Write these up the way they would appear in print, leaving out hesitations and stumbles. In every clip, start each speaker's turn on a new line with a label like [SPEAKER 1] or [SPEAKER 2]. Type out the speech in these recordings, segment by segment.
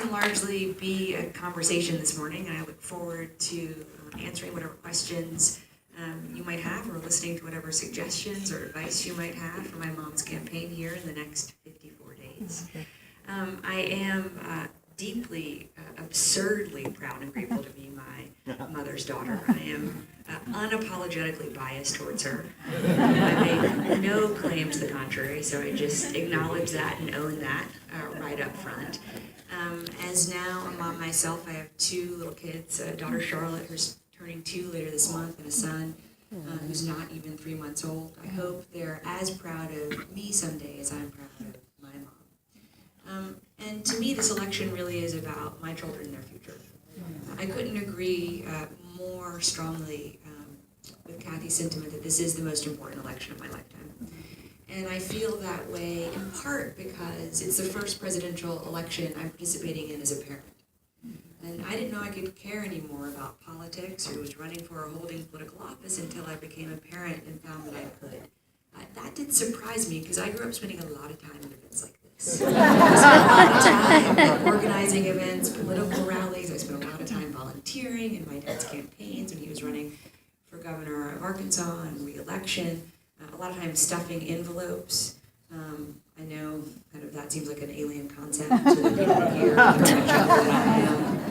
[SPEAKER 1] can largely be a conversation this morning, and I look forward to answering whatever questions you might have, or listening to whatever suggestions or advice you might have for my mom's campaign here in the next 54 days. I am deeply, absurdly proud and grateful to be my mother's daughter. I am unapologetically biased towards her. I make no claim to the contrary, so I just acknowledge that and own that right up front. As now a mom myself, I have two little kids, a daughter Charlotte, who's turning 2 later this month, and a son who's not even 3 months old. I hope they're as proud of me someday as I'm proud of my mom. And to me, this election really is about my children and their future. I couldn't agree more strongly with Kathy's sentiment that this is the most important election of my lifetime. And I feel that way in part because it's the first presidential election I'm participating in as a parent. And I didn't know I could care anymore about politics or was running for or holding political office until I became a parent and found that I could. That did surprise me because I grew up spending a lot of time at events like this. I spent a lot of time organizing events, political rallies. I spent a lot of time volunteering in my dad's campaigns when he was running for governor of Arkansas and re-election. A lot of time stuffing envelopes. I know kind of that seems like an alien concept to the people here.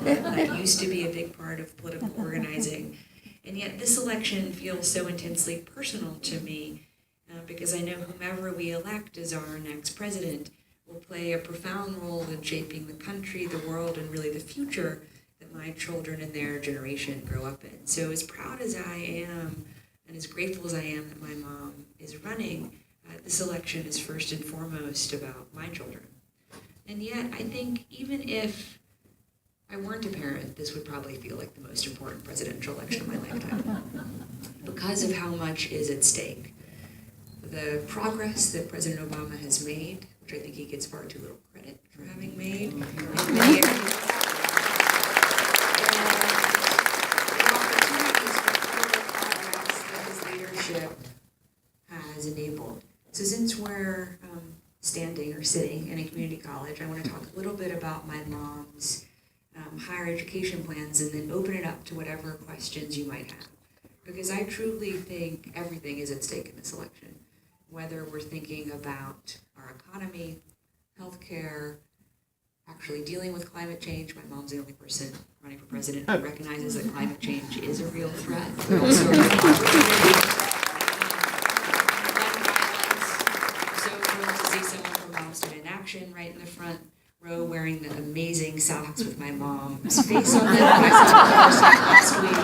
[SPEAKER 1] That used to be a big part of political organizing. And yet this election feels so intensely personal to me because I know whomever we elect as our next president will play a profound role in shaping the country, the world, and really the future that my children and their generation grow up in. So as proud as I am and as grateful as I am that my mom is running, this election is first and foremost about my children. And yet, I think even if I weren't a parent, this would probably feel like the most important presidential election of my lifetime because of how much is at stake. The progress that President Obama has made, which I think he gets far too little credit for having made, in many areas, has enabled. So since we're standing or sitting in a community college, I want to talk a little bit about my mom's higher education plans and then open it up to whatever questions you might have. Because I truly think everything is at stake in this election. Whether we're thinking about our economy, healthcare, actually dealing with climate change. My mom's the only person running for president who recognizes that climate change is a real threat, but also a real opportunity. In action right in the front row wearing the amazing socks with my mom's face on them that I saw last week.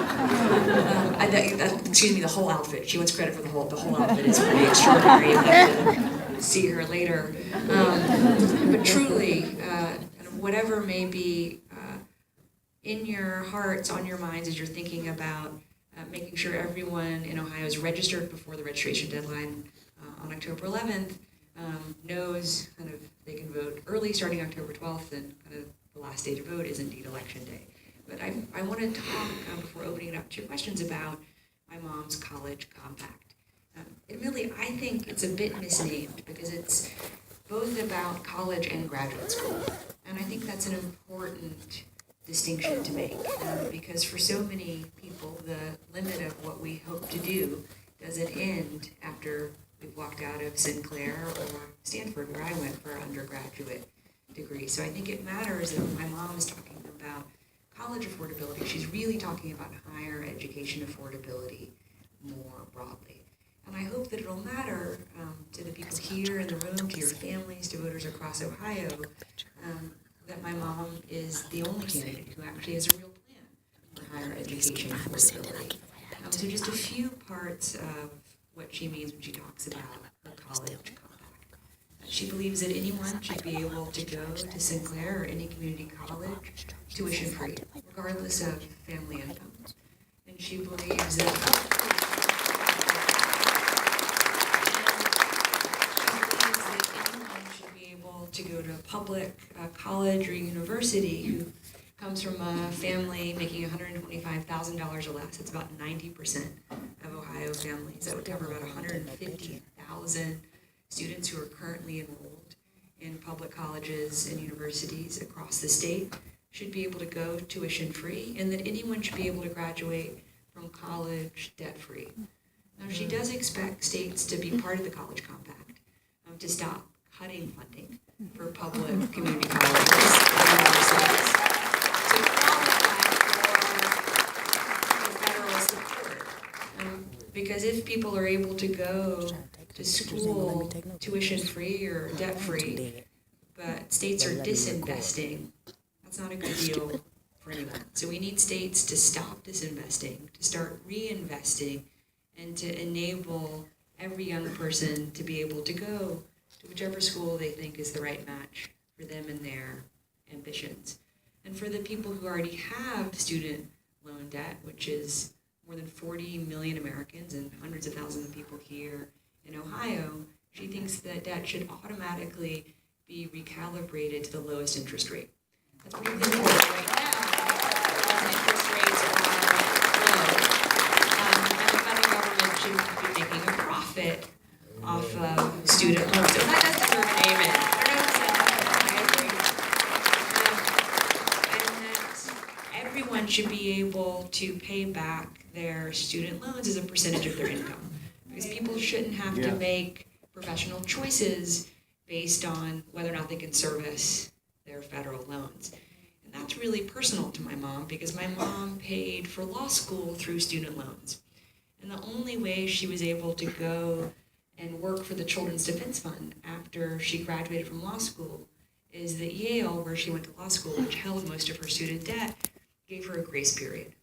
[SPEAKER 1] The whole outfit. She wants credit for the whole outfit. It's pretty extraordinary. You'll have to see her later. But truly, whatever may be in your hearts, on your minds as you're thinking about making sure everyone in Ohio is registered before the registration deadline on October 11th, knows kind of they can vote early starting October 12th, and kind of the last day to vote is indeed election day. But I want to talk before opening it up to your questions about my mom's college compact. Admittedly, I think it's a bit misnamed because it's both about college and graduate school. And I think that's an important distinction to make because for so many people, the limit of what we hope to do doesn't end after we've walked out of Sinclair or Stanford, where I went for an undergraduate degree. So I think it matters that when my mom is talking about college affordability, she's really talking about higher education affordability more broadly. And I hope that it'll matter to the people here in the room, to your families, to voters across Ohio, that my mom is the only candidate who actually has a real plan for higher education affordability. So just a few parts of what she means when she talks about her college compact. She believes that anyone should be able to go to Sinclair or any community college tuition free, regardless of family income. And she believes that anyone should be able to go to a public college or university who comes from a family making $125,000 or less. It's about 90% of Ohio families. That would cover about 150,000 students who are currently enrolled in public colleges and universities across the state should be able to go tuition-free, and that anyone should be able to graduate from college debt-free. Now, she does expect states to be part of the College Compact, to stop cutting funding for public community colleges and universities to qualify for federal support. Because if people are able to go to school tuition-free or debt-free, but states are disinvesting, that's not a good deal for anyone. So we need states to stop disinvesting, to start reinvesting, and to enable every young person to be able to go to whichever school they think is the right match for them and their ambitions. And for the people who already have student loan debt, which is more than 40 million Americans and hundreds of thousands of people here in Ohio, she thinks that debt should automatically be recalibrated to the lowest interest rate. That's what we're doing right now. Interest rates are low. And the federal government should be making a profit off of student loans. So that does deserve an amen. I don't know if I agree. And that everyone should be able to pay back their student loans as a percentage of their income. Because people shouldn't have to make professional choices based on whether or not they can service their federal loans. And that's really personal to my mom, because my mom paid for law school through student loans. And the only way she was able to go and work for the Children's Defense Fund after she graduated from law school is that Yale, where she went to law school, which held most of her student debt, gave her a grace period.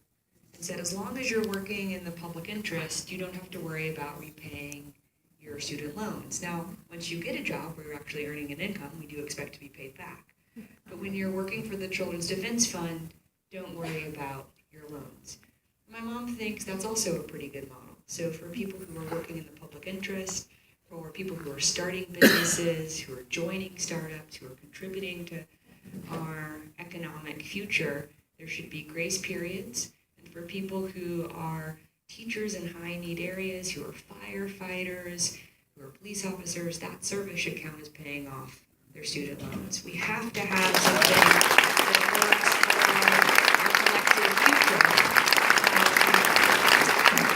[SPEAKER 1] And said, as long as you're working in the public interest, you don't have to worry about repaying your student loans. Now, once you get a job where you're actually earning an income, we do expect to be paid back. But when you're working for the Children's Defense Fund, don't worry about your loans. My mom thinks that's also a pretty good model. So for people who are working in the public interest, for people who are starting businesses, who are joining startups, who are contributing to our economic future, there should be grace periods. And for people who are teachers in high-need areas, who are firefighters, who are police officers, that service should count as paying off their student loans. We have to have something that works for our collective future.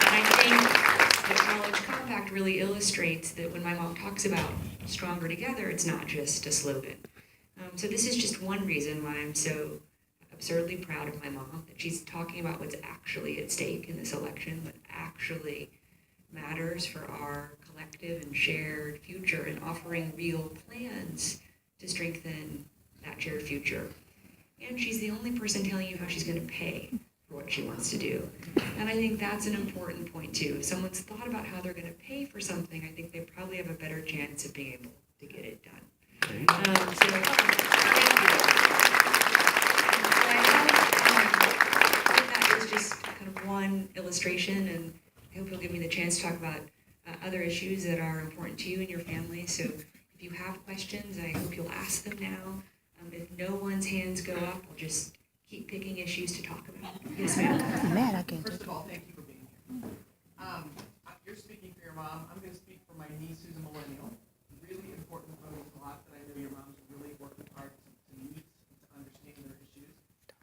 [SPEAKER 1] And I think the College Compact really illustrates that when my mom talks about stronger together, it's not just a slogan. So this is just one reason why I'm so absurdly proud of my mom, that she's talking about what's actually at stake in this election, what actually matters for our collective and shared future, and offering real plans to strengthen that shared future. And she's the only person telling you how she's going to pay for what she wants to do. And I think that's an important point too. If someone's thought about how they're going to pay for something, I think they probably have a better chance of being able to get it done. Thank you. So that is just kind of one illustration, and I hope you'll give me the chance to talk about other issues that are important to you and your family. So if you have questions, I hope you'll ask them now. If no one's hands go up, I'll just keep picking issues to talk about. Yes, ma'am.
[SPEAKER 2] First of all, thank you for being here. You're speaking for your mom. I'm going to speak for my niece, who's a millennial. Really important voting slot that I know your mom's really working hard to meet and to understand their issues.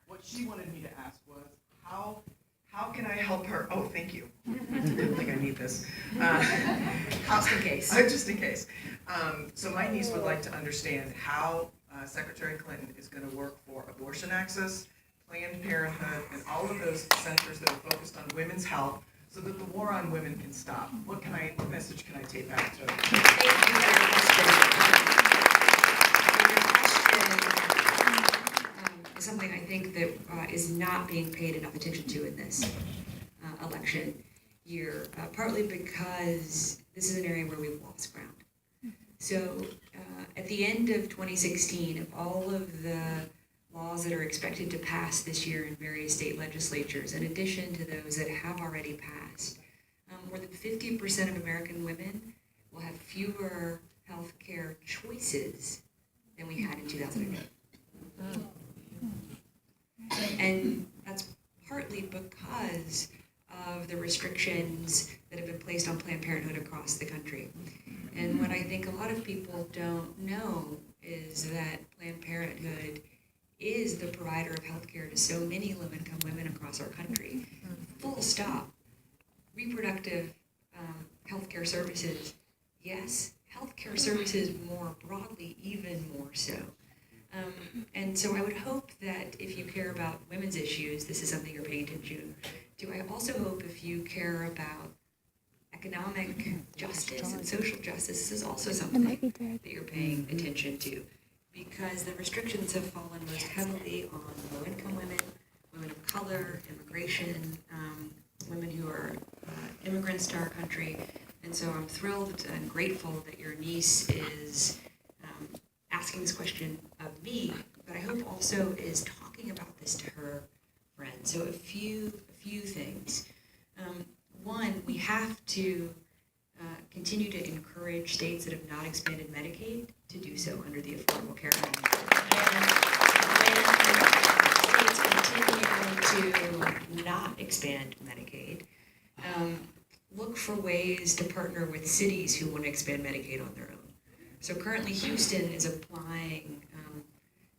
[SPEAKER 2] What she wanted me to ask was, how can I help her? Oh, thank you. I don't think I need this.
[SPEAKER 1] Just in case.
[SPEAKER 2] Just in case. So my niece would like to understand how Secretary Clinton is going to work for abortion access, Planned Parenthood, and all of those centers that are focused on women's health, so that the war on women can stop. What message can I take back to her?
[SPEAKER 1] Thank you for your question. Is something I think that is not being paid enough attention to in this election year, partly because this is an area where we've lost ground. So at the end of 2016, if all of the laws that are expected to pass this year in various state legislatures, in addition to those that have already passed, more than 50% of American women will have fewer health care choices than we had in 2008. And that's partly because of the restrictions that have been placed on Planned Parenthood across the country. And what I think a lot of people don't know is that Planned Parenthood is the provider of healthcare to so many low-income women across our country. Full stop. Reproductive healthcare services, yes. Healthcare services more broadly, even more so. And so I would hope that if you care about women's issues, this is something you're paying attention to. I also hope if you care about economic justice and social justice, this is also something that you're paying attention to. Because the restrictions have fallen most heavily on low-income women, women of color, immigration, women who are immigrants to our country. And so I'm thrilled and grateful that your niece is asking this question of me, but I hope also is talking about this to her friends. So a few things. One, we have to continue to encourage states that have not expanded Medicaid to do so under the Affordable Care Act. And when states continue to not expand Medicaid, look for ways to partner with cities who want to expand Medicaid on their own. So currently Houston is applying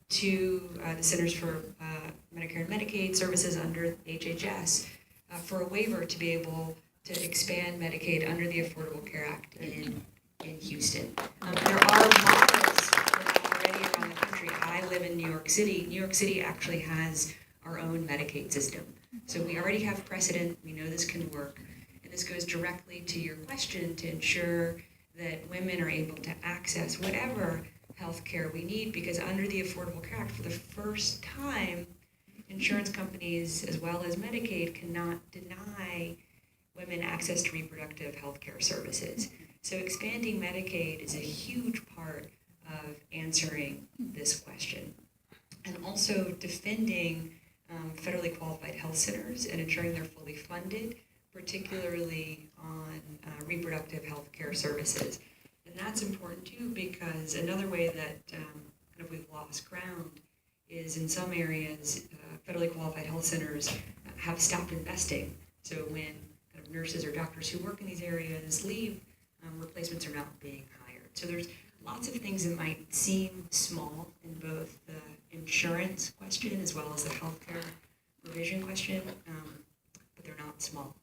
[SPEAKER 1] to the Centers for Medicare and Medicaid Services under HHS for a waiver to be able to expand Medicaid under the Affordable Care Act in Houston. There are models already around the country. I live in New York City. New York City actually has our own Medicaid system. So we already have precedent. We know this can work. And this goes directly to your question to ensure that women are able to access whatever health care we need, because under the Affordable Care Act, for the first time, insurance companies as well as Medicaid cannot deny women access to reproductive health care services. So expanding Medicaid is a huge part of answering this question. And also defending federally qualified health centers and ensuring they're fully funded, particularly on reproductive health care services. And that's important too, because another way that kind of we've lost ground is in some areas, federally qualified health centers have stopped investing. So when kind of nurses or doctors who work in these areas leave, replacements are not being hired. So there's lots of things that might seem small in both the insurance question as well as the healthcare provision question, but they're not small.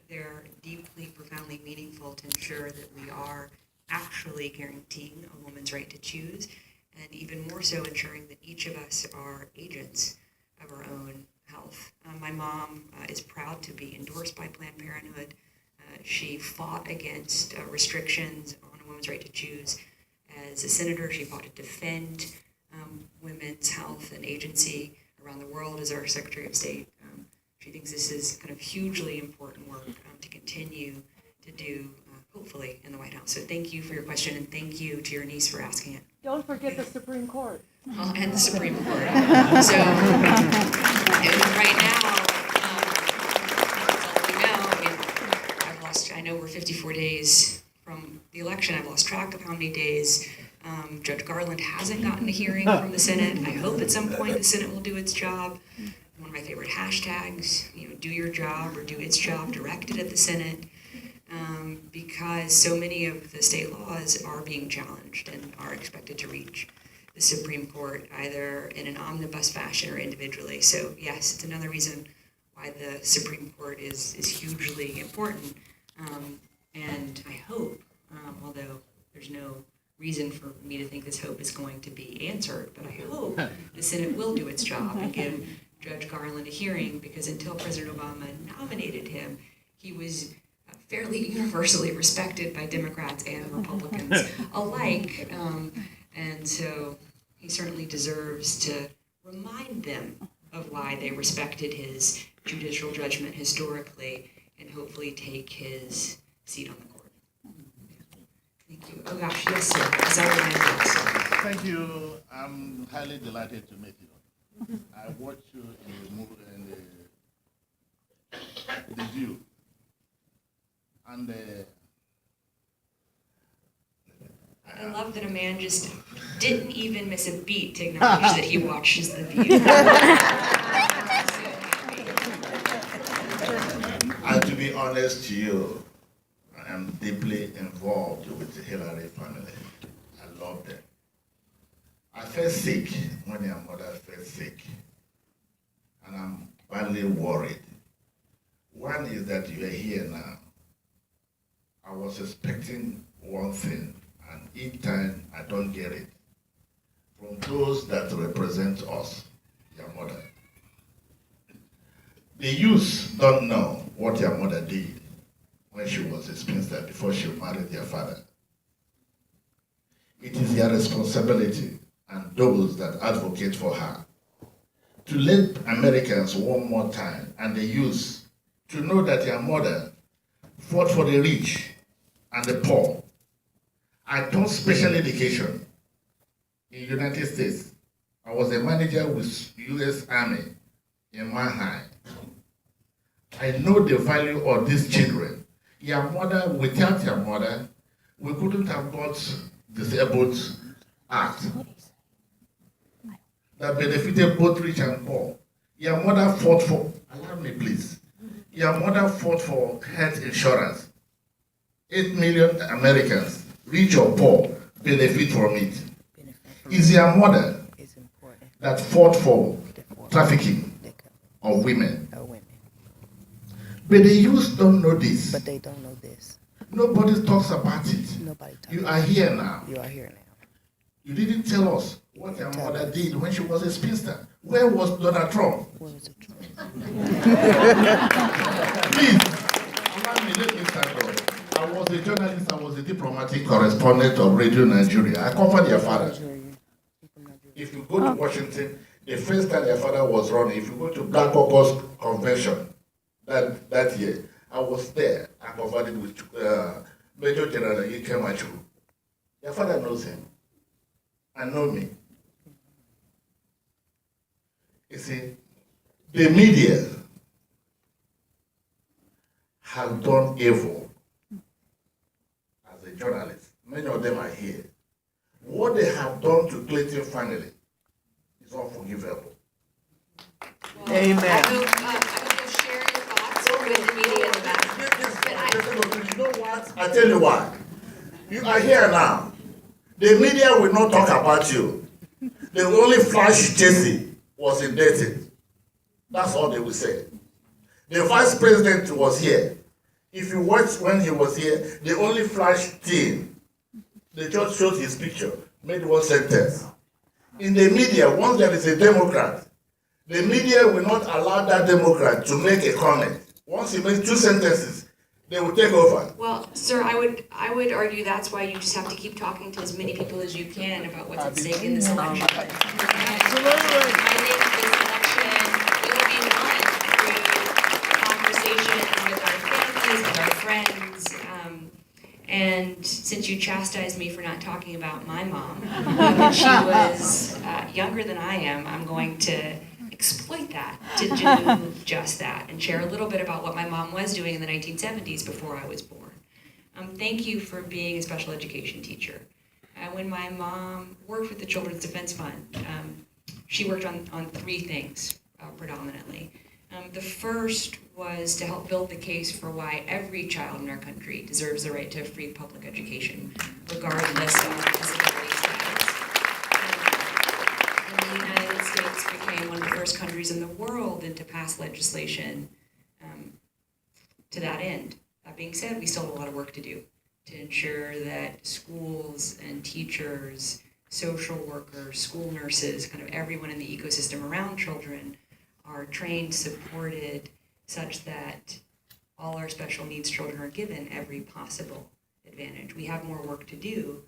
[SPEAKER 1] They're deeply, profoundly meaningful to ensure that we are actually guaranteeing a woman's right to choose, and even more so ensuring that each of us are agents of our own health. My mom is proud to be endorsed by Planned Parenthood. She fought against restrictions on a woman's right to choose. As a senator, she fought to defend women's health and agency around the world as our Secretary of State. She thinks this is kind of hugely important work to continue to do, hopefully, in the White House. So thank you for your question, and thank you to your niece for asking it.
[SPEAKER 3] Don't forget the Supreme Court.
[SPEAKER 1] Well, and the Supreme Court. So right now, I know we're 54 days from the election. I've lost track of how many days. Judge Garland hasn't gotten a hearing from the Senate. I hope at some point the Senate will do its job. One of my favorite hashtags, do your job or do its job, directed at the Senate, because so many of the state laws are being challenged and are expected to reach the Supreme Court either in an omnibus fashion or individually. So yes, it's another reason why the Supreme Court is hugely important. And I hope, although there's no reason for me to think this hope is going to be answered, but I hope the Senate will do its job and give Judge Garland a hearing, because until President Obama nominated him, he was fairly universally respected by Democrats and Republicans alike. And so he certainly deserves to remind them of why they respected his judicial judgment historically and hopefully take his seat on the court. Thank you. Oh gosh, yes, sir. Is that
[SPEAKER 4] Thank you. I'm highly delighted to meet you. I watched you in the movie, in the View, and
[SPEAKER 1] I love that a man just didn't even miss a beat to acknowledge that he watches The View.
[SPEAKER 4] And to be honest to you, I am deeply involved with the Hillary family. I love them. I felt sick when your mother felt sick, and I'm badly worried. One is that you are here now. I was expecting one thing, and each time I don't get it. From those that represent us, your mother. The youth don't know what your mother did when she was a spinster before she married their father. It is their responsibility and those that advocate for her to let Americans one more time and the youth to know that your mother fought for the rich and the poor. I taught special education in the United States. I was a manager with U.S. Army in Manhattan. I know the value of these children. Your mother, without your mother, we couldn't have got Disabled Act that benefited both rich and poor. Your mother fought for, allow me please, your mother fought for health insurance. 8 million Americans, rich or poor, benefit from it. It's your mother that fought for trafficking of women. But the youth don't know this.
[SPEAKER 5] But they don't know this.
[SPEAKER 4] Nobody talks about it.
[SPEAKER 5] Nobody talks.
[SPEAKER 4] You are here now.
[SPEAKER 5] You are here now.
[SPEAKER 4] You didn't tell us what your mother did when she was a spinster. Where was Donald Trump?
[SPEAKER 5] Where was it?
[SPEAKER 4] Please, allow me, let me start off. I was a journalist, I was a diplomatic correspondent of Radio Nigeria. I covered your father. If you go to Washington, the first time your father was running, if you go to Black Caucus Convention that year, I was there. I covered it with Major General Ike Machu. Your father knows him. And know me. You see, the media have done evil as a journalist. Many of them are here. What they have done to Clayton family is unforgivable.
[SPEAKER 1] Well, Amen. I hope you'll share your thoughts with the media in the back.
[SPEAKER 4] You know what? I tell you why. You are here now. The media will not talk about you. The only flash Jesse was in Dayton. That's all they will say. The vice president was here. If you watch when he was here, the only flash thing, they just showed his picture, made one sentence. In the media, once there is a Democrat, the media will not allow that Democrat to make a comment. Once he makes 2 sentences, they will take over.
[SPEAKER 1] Well, sir, I would argue that's why you just have to keep talking to as many people as you can about what's at stake in this election. Absolutely. I think this election will be won through conversation with our families, with our friends. And since you chastised me for not talking about my mom, when she was younger than I am, I'm going to exploit that to do just that and share a little bit about what my mom was doing in the 1970s before I was born. Thank you for being a special education teacher. When my mom worked with the Children's Defense Fund, she worked on 3 things predominantly. The first was to help build the case for why every child in our country deserves the right to free public education, regardless of disability status. The United States became one of the first countries in the world to pass legislation to that end. That being said, we still have a lot of work to do to ensure that schools and teachers, social workers, school nurses, kind of everyone in the ecosystem around children are trained, supported, such that all our special needs children are given every possible advantage. We have more work to do.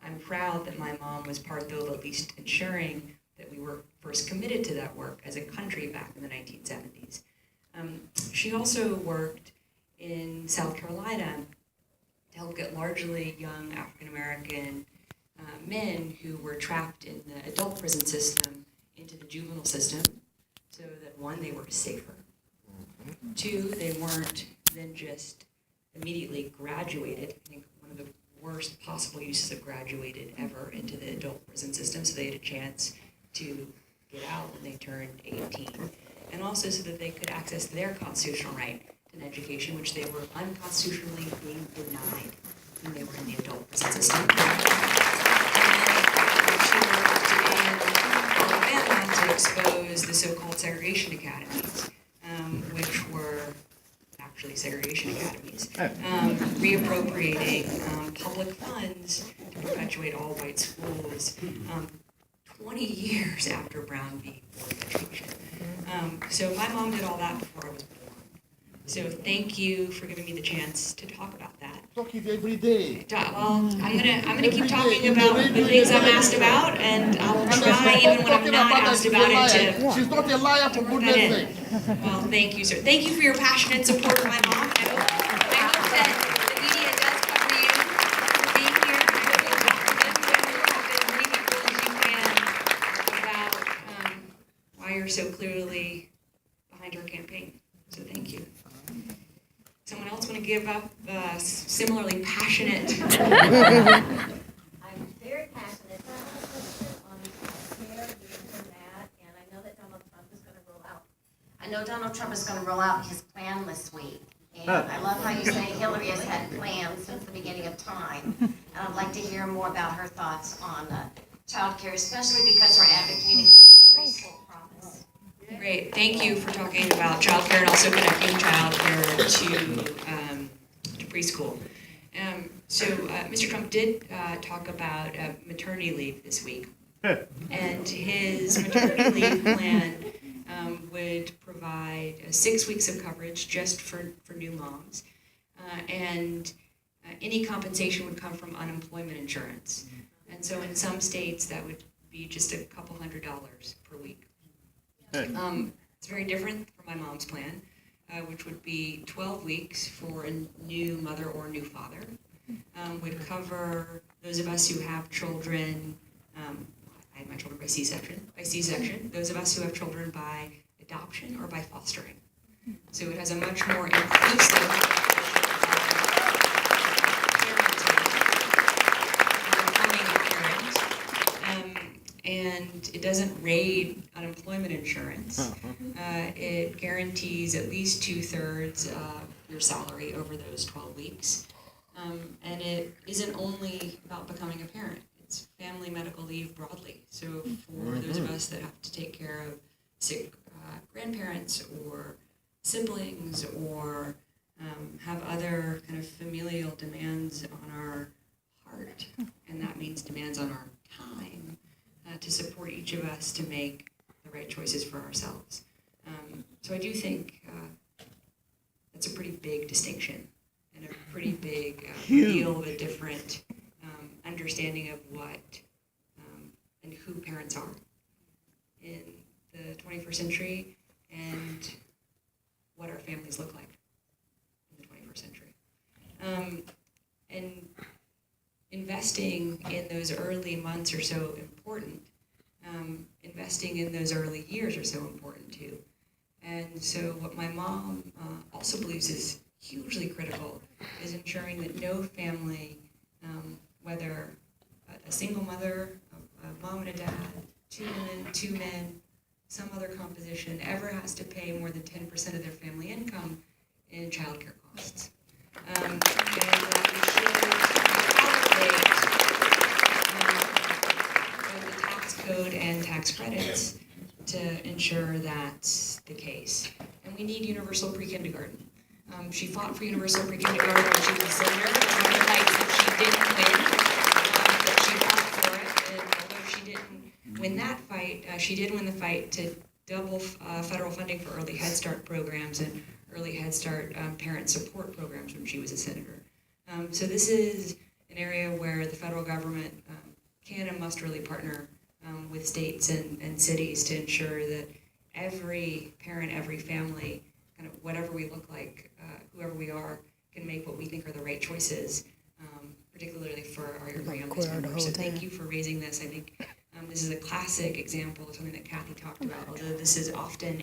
[SPEAKER 1] I'm proud that my mom was part, though, of at least ensuring that we were first committed to that work as a country back in the 1970s. She also worked in South Carolina to help get largely young African-American men who were trapped in the adult prison system into the juvenile system, so that 1, they were safer. 2, they weren't then just immediately graduated. I think one of the worst possible uses of graduated ever into the adult prison system, so they had a chance to get out when they turned 18. And also so that they could access their constitutional right to an education, which they were unconstitutionally being denied when they were in the adult prison system. She worked Alabama to expose the so-called segregation academies, which were actually segregation academies, reappropriating public funds to perpetuate all white schools 20 years after Brown v. Board of Education. So my mom did all that before I was born. So thank you for giving me the chance to talk about that.
[SPEAKER 4] Talking every day.
[SPEAKER 1] Well, I'm gonna keep talking about the things I'm asked about, and I'll try even when I'm not asked about it to.
[SPEAKER 4] She's not a liar for goodness sake.
[SPEAKER 1] Well, thank you, sir. Thank you for your passionate support of my mom. I hope that the media does cover you for being here. I hope you'll talk as many people as you can about why you're so clearly behind our campaign. So thank you. Someone else want to give up similarly passionate?
[SPEAKER 5] I'm very passionate on care, and that, and I know that Donald Trump is going to roll out. I know Donald Trump is going to roll out his plan this week, and I love how you say Hillary has had plans since the beginning of time, and I'd like to hear more about her thoughts on child care, especially because we're advocating for the preschool promise.
[SPEAKER 1] Great, thank you for talking about childcare and also connecting childcare to preschool. So Mr. Trump did talk about maternity leave this week. And his maternity leave plan would provide 6 weeks of coverage just for new moms. And any compensation would come from unemployment insurance. And so in some states, that would be just a couple $100s per week. It's very different from my mom's plan, which would be 12 weeks for a new mother or new father. Would cover those of us who have children. I had my children by C-section. Those of us who have children by adoption or by fostering. So it has a much more inclusive and it doesn't raid unemployment insurance. It guarantees at least 2/3 of your salary over those 12 weeks. And it isn't only about becoming a parent, it's family medical leave broadly. So for those of us that have to take care of sick grandparents or siblings or have other kind of familial demands on our heart, and that means demands on our time, to support each of us to make the right choices for ourselves. So I do think that's a pretty big distinction and a pretty big deal of a different understanding of what and who parents are in the 21st century and what our families look like in the 21st century. And investing in those early months are so important. Investing in those early years are so important too. And so what my mom also believes is hugely critical is ensuring that no family, whether a single mother, a mom and a dad, 2 women, 2 men, some other composition, ever has to pay more than 10% of their family income in childcare costs. And that ensures the tax code and tax credits to ensure that's the case. And we need universal pre-kindergarten. She fought for universal pre-kindergarten when she was a senator. One of the fights that she didn't win, but she fought for it. And although she didn't win that fight, she did win the fight to double federal funding for early Head Start programs and early Head Start parent support programs when she was a senator. So this is an area where the federal government can and must really partner with states and cities to ensure that every parent, every family, kind of whatever we look like, whoever we are, can make what we think are the right choices, particularly for our youngest members. So thank you for raising this. I think this is a classic example of something that Kathy talked about, although this is often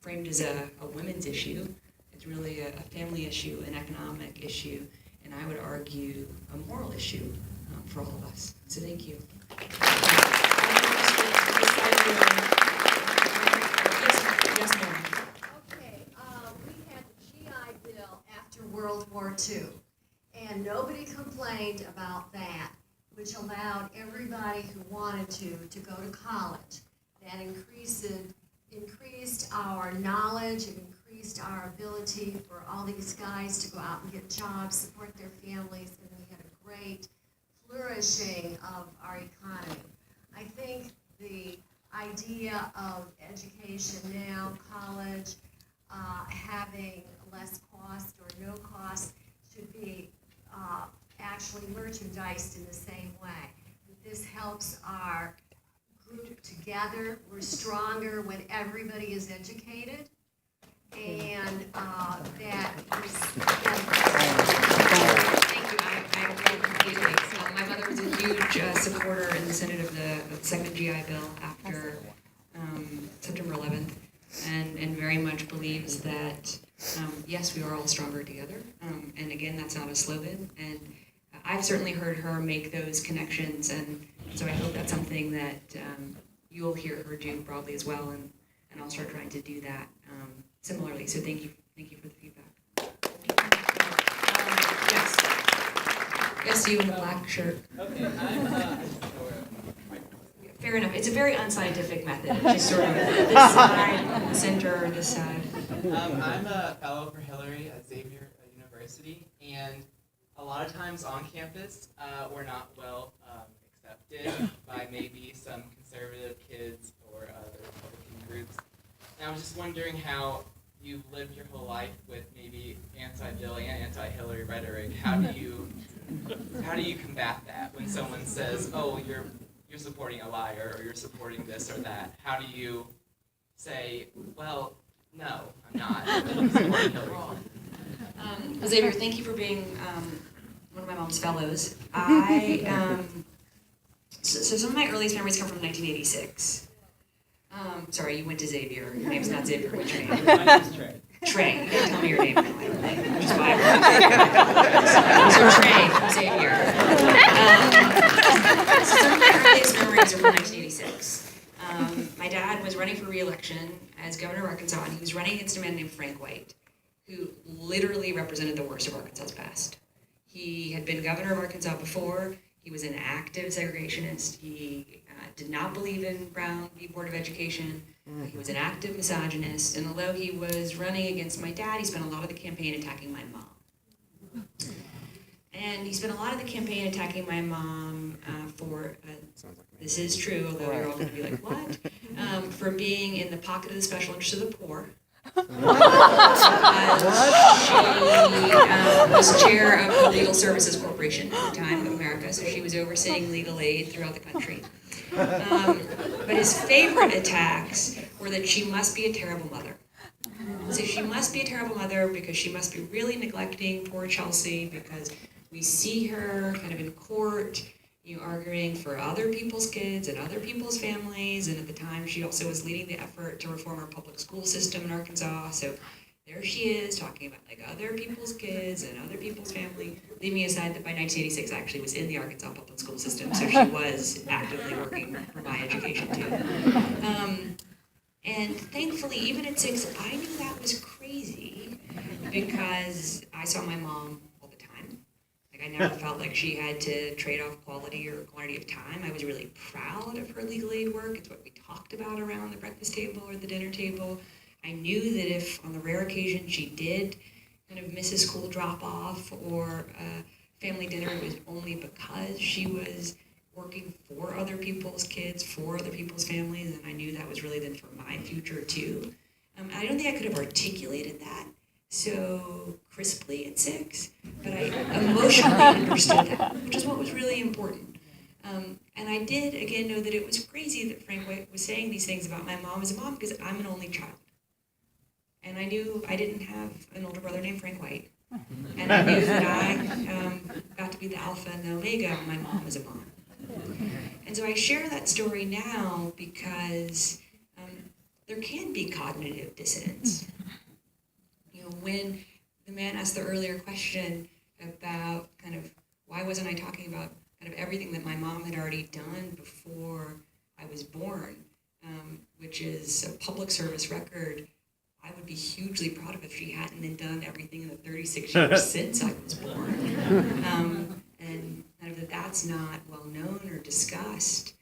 [SPEAKER 1] framed as a women's issue. It's really a family issue, an economic issue, and I would argue a moral issue for all of us. So thank you. Yes, ma'am.
[SPEAKER 6] Okay, we had the GI Bill after World War II, and nobody complained about that, which allowed everybody who wanted go to college. That increased our knowledge, it increased our ability for all these guys to go out and get jobs, support their families, and we had a great flourishing of our economy. I think the idea of education now, college, having less cost or no cost should be actually merchandised in the same way. This helps our group together. We're stronger when everybody is educated, and that is
[SPEAKER 1] Thank you. I agree completely. My mother was a huge supporter in the Senate of the second GI Bill after September 11th, and very much believes that, yes, we are all stronger together. And again, that's not a slogan. And I've certainly heard her make those connections, and so I hope that's something that you'll hear her do broadly as well, and I'll start trying to do that similarly. So thank you for the feedback. Yes. Yes, you in the black shirt.
[SPEAKER 7] Okay,
[SPEAKER 1] Fair enough. It's a very unscientific method. It's just sort of this side, center, this side.
[SPEAKER 7] I'm a fellow for Hillary at Xavier University, and a lot of times on campus, we're not well accepted by maybe some conservative kids or other Republican groups. And I was just wondering how you've lived your whole life with maybe anti-Bill and anti-Hillary rhetoric. How do you combat that when someone says, "Oh, you're supporting a liar," or "You're supporting this or that"? How do you say, "Well, no, I'm not. I'm supporting Hillary"?
[SPEAKER 1] Xavier, thank you for being one of my mom's fellows. So some of my earliest memories come from 1986. Sorry, you went to Xavier. Your name's not Xavier. What's your name?
[SPEAKER 7] My name's Trey.
[SPEAKER 1] Trey. You didn't tell me your name, no, I don't think, which is why so Trey, Xavier. So some of my earliest memories are from 1986. My dad was running for re-election as governor of Arkansas, and he was running against a man named Frank White, who literally represented the worst of Arkansas's past. He had been governor of Arkansas before. He was an active segregationist. He did not believe in Brown v. Board of Education. He was an active misogynist. And although he was running against my dad, he spent a lot of the campaign attacking my mom. And he spent a lot of the campaign attacking my mom for, this is true, although you're all going to be like, what? For being in the pocket of the special interest of the poor. She was chair of the Legal Services Corporation at the time of America, so she was overseeing legal aid throughout the country. But his favorite attacks were that she must be a terrible mother. So she must be a terrible mother because she must be really neglecting poor Chelsea, because we see her kind of in court, arguing for other people's kids and other people's families, and at the time she also was leading the effort to reform our public school system in Arkansas, so there she is talking about like other people's kids and other people's family, leaving aside that by 1986 I actually was in the Arkansas public school system, so she was actively working for my education too. And thankfully, even at 6, I knew that was crazy because I saw my mom all the time. Like, I never felt like she had to trade off quality or quantity of time. I was really proud of her legal aid work. It's what we talked about around the breakfast table or the dinner table. I knew that if on the rare occasion she did kind of miss a school drop-off or a family dinner, it was only because she was working for other people's kids, for other people's families, and I knew that was really then for my future too. I don't think I could have articulated that so crisply at 6, but I emotionally understood that, which is what was really important. And I did, again, know that it was crazy that Frank White was saying these things about my mom as a mom because I'm an only child. And I knew I didn't have an older brother named Frank White. And I knew that I got to be the alpha and the omega of my mom as a mom. And so I share that story now because there can be cognitive dissonance. When the man asked the earlier question about kind of why wasn't I talking about kind of everything that my mom had already done before I was born, which is a public service record. I would be hugely proud of if she hadn't done everything in the 36 years since I was born. And kind of that's not well known or discussed.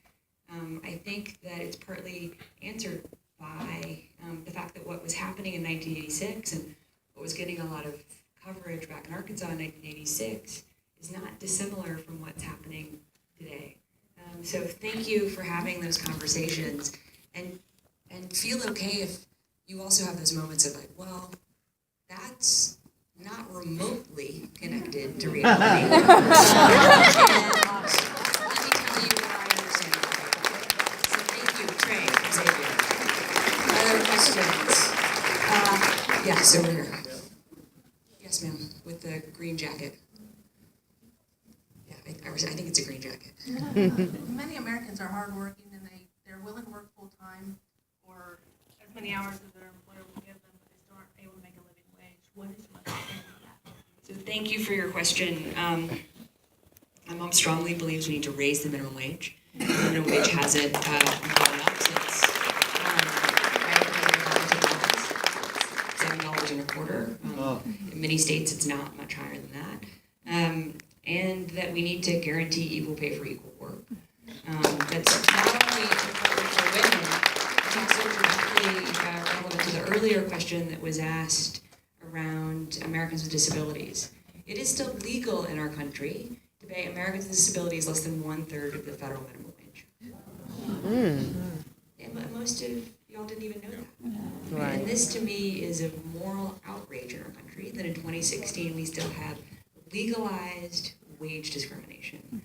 [SPEAKER 1] I think that it's partly answered by the fact that what was happening in 1986 and what was getting a lot of coverage back in Arkansas in 1986 is not dissimilar from what's happening today. So thank you for having those conversations, and feel okay if you also have those moments of like, well, that's not remotely connected to reality. And let me tell you what I understand about it. So thank you, Trey and Xavier. Other questions? Yes, over here. Yes, ma'am, with the green jacket. Yeah, I think it's a green jacket.
[SPEAKER 8] Many Americans are hardworking and they're willing to work full time or as many hours as their employer will give them, but they still aren't able to make a living wage. What is your understanding of that?
[SPEAKER 1] So thank you for your question. My mom strongly believes we need to raise the minimum wage. The minimum wage hasn't gone up since $7.25. In many states, it's not much higher than that. And that we need to guarantee equal pay for equal work. That's not only important for women, it's also directly relevant to the earlier question that was asked around Americans with disabilities. It is still legal in our country to pay Americans with disabilities less than 1/3 of the federal minimum wage. And most of y'all didn't even know that. Right. And this to me is a moral outrage in our country that in 2016 we still have legalized wage discrimination.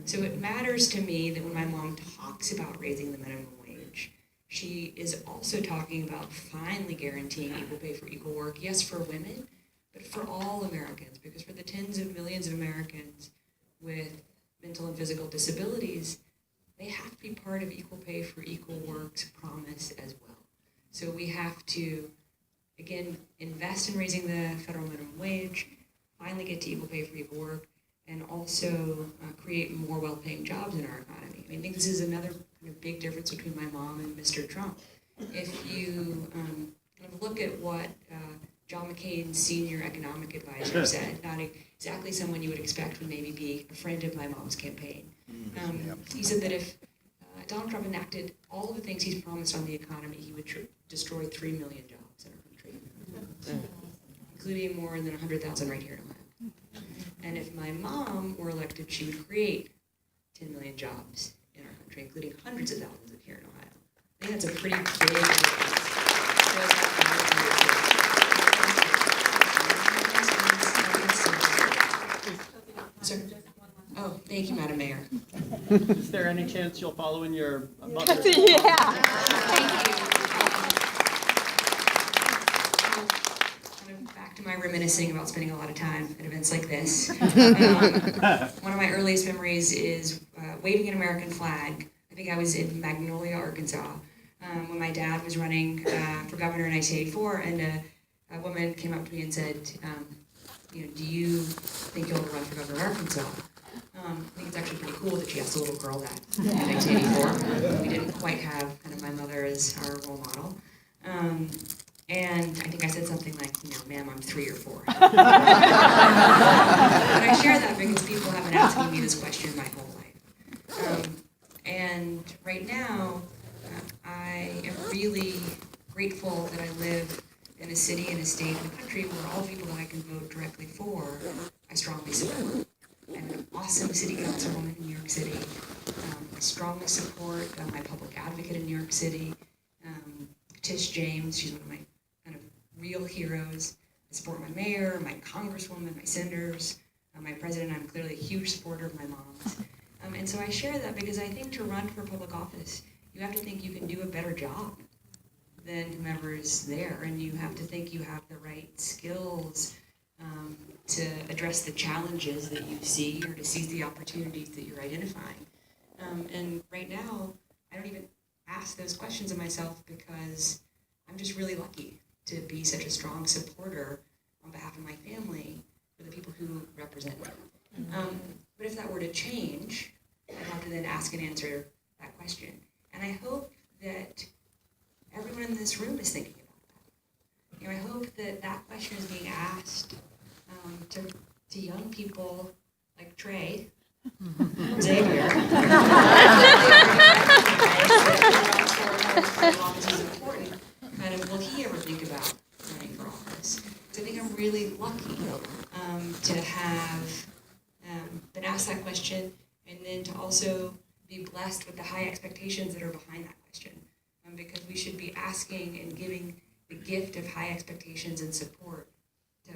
[SPEAKER 1] So it matters to me that when my mom talks about raising the minimum wage, she is also talking about finally guaranteeing equal pay for equal work, yes, for women, but for all Americans, because for the tens of millions of Americans with mental and physical disabilities, they have to be part of equal pay for equal work's promise as well. So we have to, again, invest in raising the federal minimum wage, finally get to equal pay for equal work, and also create more well-paying jobs in our economy. I think this is another kind of big difference between my mom and Mr. Trump. If you kind of look at what John McCain's senior economic advisor said, not exactly someone you would expect would maybe be a friend of my mom's campaign. He said that if Donald Trump enacted all of the things he's promised on the economy, he would destroy 3 million jobs in our country, including more than 100,000 right here in Ohio. And if my mom were elected, she would create 10 million jobs in our country, including hundreds of thousands here in Ohio. I think that's a pretty big difference. Oh, thank you, Madam Mayor.
[SPEAKER 9] Is there any chance you'll follow in your mother?
[SPEAKER 1] Thank you. Back to my reminiscing about spending a lot of time at events like this. One of my earliest memories is waving an American flag. I think I was in Magnolia, Arkansas, when my dad was running for governor in 1984, and a woman came up to me and said, do you think you'll run for governor of Arkansas? I think it's actually pretty cool that she asked a little girl that in 1984. We didn't quite have kind of my mother as our role model. And I think I said something like, ma'am, I'm 3 or 4. But I share that because people have been asking me this question my whole life. And right now, I am really grateful that I live in a city, in a state, in a country where all people that I can vote directly for, I strongly support. I'm an awesome city councilwoman in New York City. I strongly support my public advocate in New York City, Tish James. She's one of my kind of real heroes. I support my mayor, my congresswoman, my senators, my president. I'm clearly a huge supporter of my mom's. And so I share that because I think to run for public office, you have to think you can do a better job than whomever's there, and you have to think you have the right skills to address the challenges that you see or to seize the opportunities that you're identifying. And right now, I don't even ask those questions of myself because I'm just really lucky to be such a strong supporter on behalf of my family for the people who represent me. But if that were to change, I'd have to then ask and answer that question. And I hope that everyone in this room is thinking about that. I hope that that question is being asked to young people like Trey, Xavier, for office is important, kind of, will he ever think about running for office? So I think I'm really lucky to have been asked that question, and then to also be blessed with the high expectations that are behind that question. Because we should be asking and giving the gift of high expectations and support to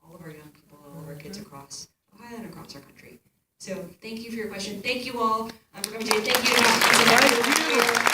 [SPEAKER 1] all of our young people, all of our kids across Ohio and across our country. So thank you for your question. Thank you all for coming today. Thank you.